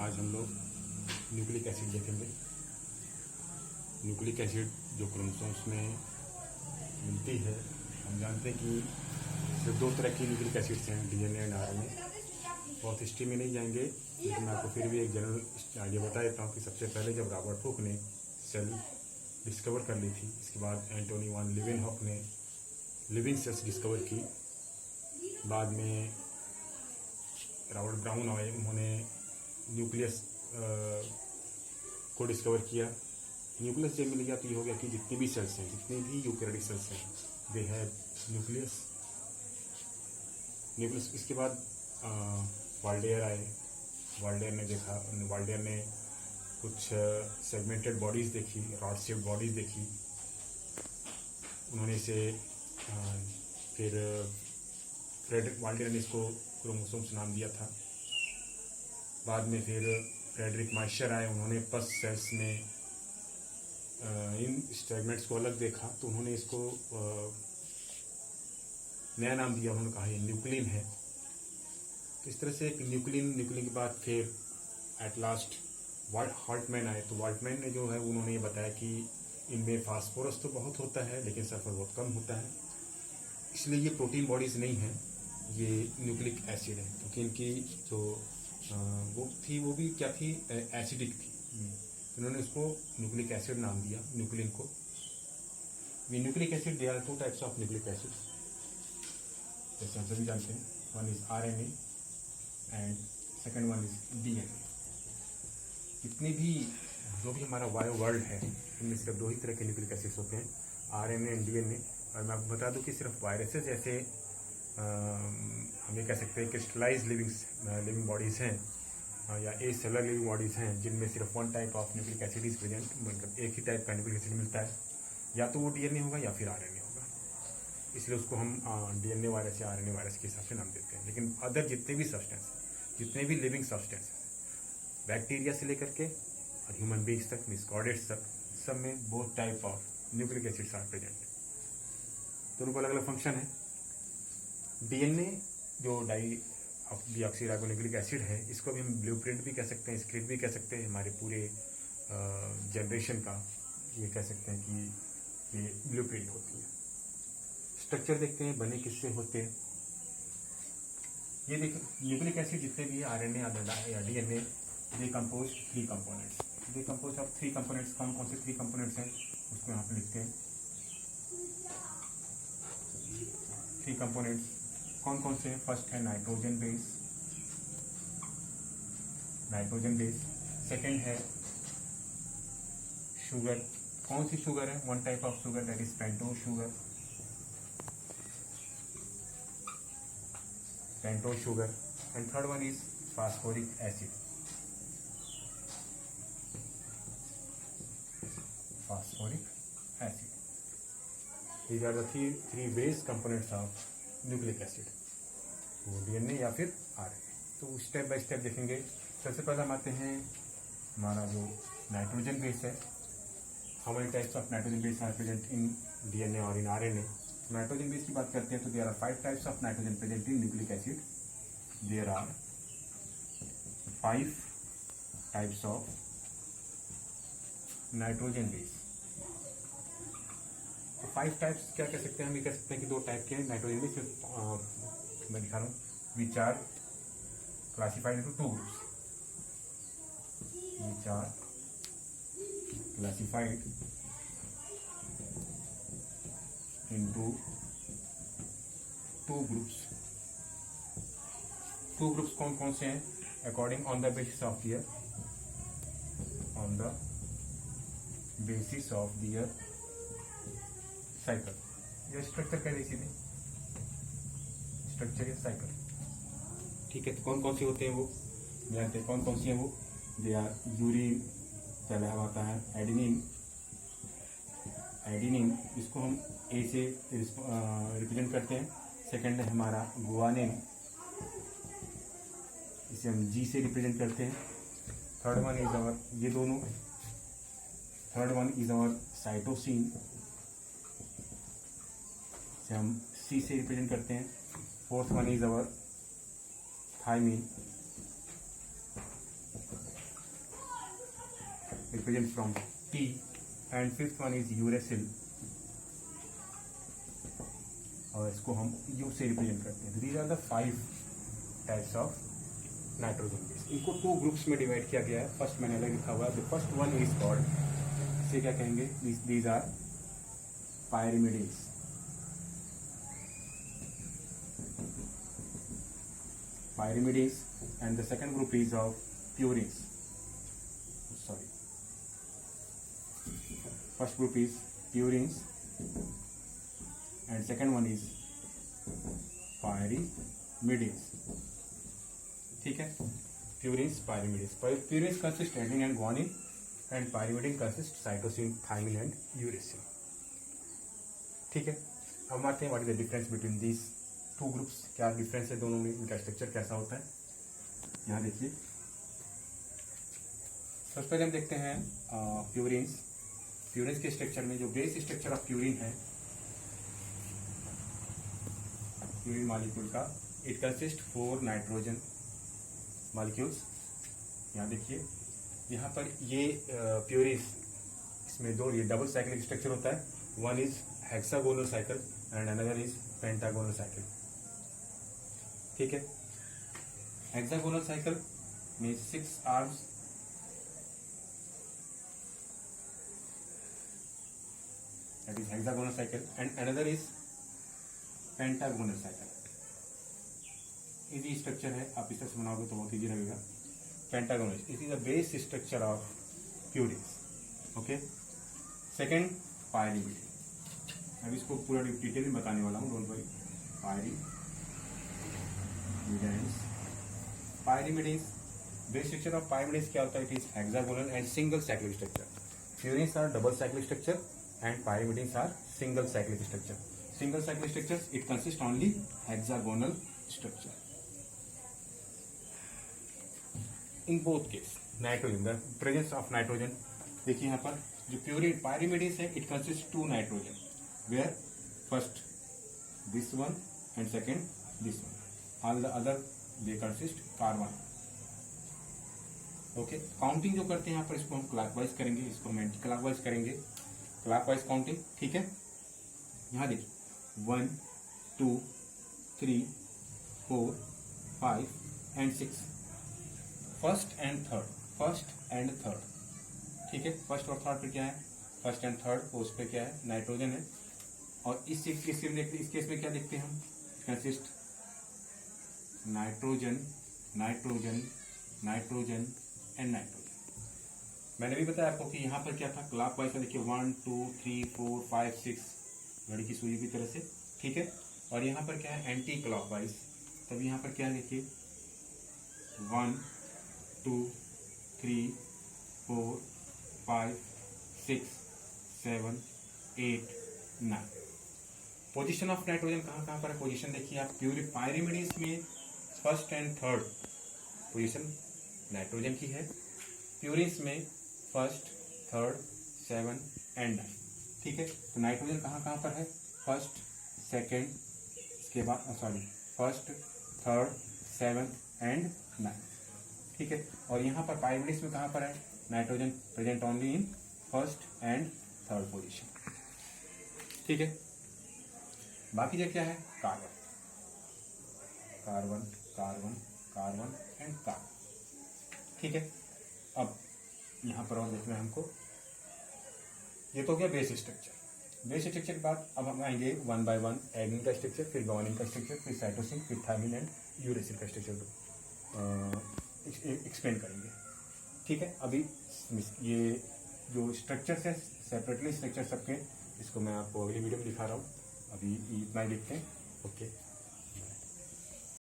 आज हम लोग न्यूक्लिक एसिड देखेंगे। न्यूक्लिक एसिड जो क्रोमोसोम्स में मिलती है, हम जानते हैं कि सिर्फ दो तरह की न्यूक्लिक एसिड्स हैं, डीएनए एंड आरएनए। बहुत हिस्ट्री में नहीं जाएंगे, लेकिन मैं आपको फिर भी एक जनरल आइडिया बता देता हूँ कि सबसे पहले जब रॉबर्ट हुक ने सेल डिस्कवर कर ली थी, इसके बाद एंटोनी वान लीवेनहॉक ने लिविंग सेल्स डिस्कवर की, बाद में रॉबर्ट ब्राउन आए, उन्होंने न्यूक्लियस को डिस्कवर किया। न्यूक्लियस जब मिल गया तो ये हो गया कि जितनी भी सेल्स हैं, जितनी भी यूकैरियोटिक सेल्स हैं, दे हैव न्यूक्लियस। इसके बाद वाल्डेयर आए। वाल्डेयर ने कुछ सेगमेंटेड बॉडीज़ देखी, रॉड शेप्ड बॉडीज़ देखी। उन्होंने इसे फिर फ्रेडरिक वाल्डेयर ने इसको क्रोमोसोम्स नाम दिया था। बाद में फिर फ्रेडरिक माइशर आए, उन्होंने पस सेल्स में इन सेगमेंट्स को अलग देखा, तो उन्होंने इसको नया नाम दिया। उन्होंने कहा ये न्यूक्लिन है। तो इस तरह से एक न्यूक्लिन के बाद फिर एट लास्ट हाल्टमैन आए। तो हाल्टमैन ने जो है उन्होंने ये बताया कि इनमें फास्फोरस तो बहुत होता है लेकिन सल्फर बहुत कम होता है, इसलिए ये प्रोटीन बॉडीज़ नहीं है, ये न्यूक्लिक एसिड है। क्योंकि इनकी जो वो थी वो भी क्या थी, एसिडिक थी। उन्होंने उसको न्यूक्लिक एसिड नाम दिया, न्यूक्लिन को। ये nucleic acid, they are two types of nucleic acid, जैसे हम सभी जानते हैं। One is RNA and second one is DNA. जितनी भी जो भी हमारा बायो वर्ल्ड है, इनमें सिर्फ दो ही तरह के न्यूक्लिक एसिड्स होते हैं, आरएनए एंड डीएनए। और मैं आपको बता दूं कि सिर्फ वायरसेस जैसे हम ये कह सकते हैं क्रिस्टलाइज लिविंग बॉडीज़ हैं, या ए सेलर लिविंग बॉडीज़ हैं, जिनमें सिर्फ one type of nucleic acid is present, मतलब एक ही टाइप का न्यूक्लिक एसिड मिलता है, या तो वो डीएनए होगा या फिर आरएनए होगा। इसलिए उसको हम डीएनए वायरस या आरएनए वायरस के हिसाब से नाम देते हैं। लेकिन अदर जितने भी सब्सटेंस, जितने भी लिविंग सब्सटेंस, बैक्टीरिया से लेकर के और ह्यूमन बींग्स तक, मिसकॉर्डेट्स तक, सब में both type of nucleic acids are present. दोनों का अलग अलग फंक्शन है। डीएनए जो डीऑक्सीराइबोन्यूक्लिक एसिड है, इसको भी हम ब्लूप्रिंट भी कह सकते हैं, स्क्रिप्ट भी कह सकते हैं, हमारे पूरे जनरेशन का ये कह सकते हैं कि ये ब्लूप्रिंट होती है। स्ट्रक्चर देखते हैं, बने किससे होते हैं। ये देखो, न्यूक्लिक एसिड जितने भी आरएनए या DNA, they compose three components. They compose of three components. कौन कौन से थ्री कंपोनेंट्स हैं उसको यहाँ पे लिखते हैं। थ्री कंपोनेंट्स कौन कौन से हैं? फर्स्ट है नाइट्रोजन बेस। सेकेंड है शुगर। कौन सी शुगर है? One type of sugar, that is pentose sugar. And third one is phosphoric acid. These are the three base components of nucleic acid, वो DNA या फिर आरएनए। तो step by step देखेंगे। सबसे पहले हम आते हैं हमारा जो नाइट्रोजन बेस है। How many types of nitrogen base are present in DNA और इन आरएनए? नाइट्रोजन बेस की बात करते हैं तो there are 5 types of nitrogen present in nucleic acid. There are 5 types of nitrogen base. 5 types क्या कह सकते हैं? हम ये कह सकते हैं कि दो टाइप के नाइट्रोजन बेस, मैं दिखा रहा हूँ, which are classified into 2 groups. Which are classified into 2 groups. 2 groups कौन कौन से हैं? According on the basis of their cycle. ये स्ट्रक्चर कह रही सीधे, स्ट्रक्चर या साइकिल, ठीक है। तो कौन कौन से होते हैं वो जानते हैं। कौन कौन सी हैं वो? दे आर यूरिन, पहले हम आता है एडिनिन, इसको हम ए से रिप्रेजेंट करते हैं। सेकेंड है हमारा गुआनिन, इसे हम जी से रिप्रेजेंट करते हैं। थर्ड वन इज आवर, ये दोनों, third one is our cytosine, हम सी से रिप्रेजेंट करते हैं। Fourth one is our thymine, represent from T, and fifth one is uracil, और इसको हम U से रिप्रेजेंट करते हैं. These are the 5 types of nitrogen base. इनको 2 ग्रुप्स में डिवाइड किया गया है. फर्स्ट मैंने अलग लिखा हुआ है. The first one is called, इसे क्या कहेंगे, these are pyrimidines. Pyrimidines. And the second group is of purines. Sorry, first group is purines and second one is pyrimidines. ठीक है, purines, pyrimidines. Purines consist adenine and guanine, and pyrimidine consist cytosine, thymine and uracil. ठीक है, अब आते हैं what is the difference between these 2 groups. क्या difference है दोनों में, इनका स्ट्रक्चर कैसा होता है. यहाँ देखिए, सबसे पहले हम देखते हैं प्यूरिन्स. प्यूरिन्स के स्ट्रक्चर में जो बेस स्ट्रक्चर ऑफ प्यूरिन है, प्यूरिन मॉलिक्यूल का, इट कंसिस्ट 4 नाइट्रोजन मॉलिक्यूल्स. यहाँ देखिए, यहाँ पर ये प्यूरिन्स, इसमें 2 ये डबल साइक्लिक स्ट्रक्चर होता है. One is hexagonal cycle and another is pentagonal cycle. ठीक है, हेक्सागोनल साइकिल में 6 arms, that is hexagonal cycle, and another is pentagonal cycle. Easy structure है, आप इस तरह से बनाओगे तो बहुत इजी लगेगा. Pentagonal, it is the base structure of purines. Okay. Second, pyrimidine. अब इसको पूरा डिटेल में बताने वाला हूँ, don't worry. Pyrimidines. Pyrimidines, base structure of pyrimidines क्या होता है, it is hexagonal and single cyclic structure. Purines are double cyclic structure and pyrimidines are single cyclic structure. Single cyclic structures, it consists only hexagonal structure. In both case, nitrogen, the presence of nitrogen. देखिए यहाँ पर जो purine pyrimidines है, it consists 2 nitrogen, where first this one and second this one. All the other they consist carbon. Okay. Counting जो करते हैं यहाँ पर, इसको हम क्लॉकवाइज करेंगे, इसको हम एंटी क्लॉकवाइज करेंगे. Clockwise counting. ठीक है, यहाँ देखिए 1, 2, 3, 4, 5 and 6. First and third. ठीक है, फर्स्ट और थर्ड पे क्या है, फर्स्ट एंड थर्ड, उस पे क्या है, नाइट्रोजन है. और इस केस में क्या देखते हैं हम, consist nitrogen nitrogen nitrogen and nitrogen. मैंने भी बताया आपको कि यहाँ पर क्या था, क्लॉकवाइज में देखिए 1, 2, 3, 4, 5, 6, घड़ी की सुई की तरह से. ठीक है, और यहाँ पर क्या है, एंटी क्लॉकवाइज. तब यहाँ पर क्या है, देखिए 1, 2, 3, 4, 5, 6, 7, 8, 9. पोजीशन ऑफ नाइट्रोजन कहाँ पर है, पोजीशन देखिए आप. पायरिमिडीन्स में first and third position nitrogen की है. प्यूरिन्स में फर्स्ट, थर्ड, 7 and 9. ठीक है, तो नाइट्रोजन कहाँ पर है, फर्स्ट, सेकेंड, इसके बाद फर्स्ट, थर्ड, 7 and 9. ठीक है, और यहाँ पर पायरिमिडीन्स में कहाँ पर है, nitrogen present only in first and third position. ठीक है, बाकी जो क्या है, carbon carbon carbon carbon and carbon. ठीक है, अब यहाँ पर और देखना है हमको, ये तो हो गया बेस स्ट्रक्चर. बेस स्ट्रक्चर के बाद अब हम आएंगे 1 by 1 एडेनिन का स्ट्रक्चर, फिर गुआनिन का स्ट्रक्चर, फिर साइटोसिन, फिर थायमिन एंड यूरेसिल का स्ट्रक्चर एक्सप्लेन करेंगे. ठीक है, अभी ये जो स्ट्रक्चर्स है सेपरेटली स्ट्रक्चर सबके, इसको मैं आपको अगली वीडियो में दिखा रहा हूँ. अभी इतना ही देखते हैं. ओके.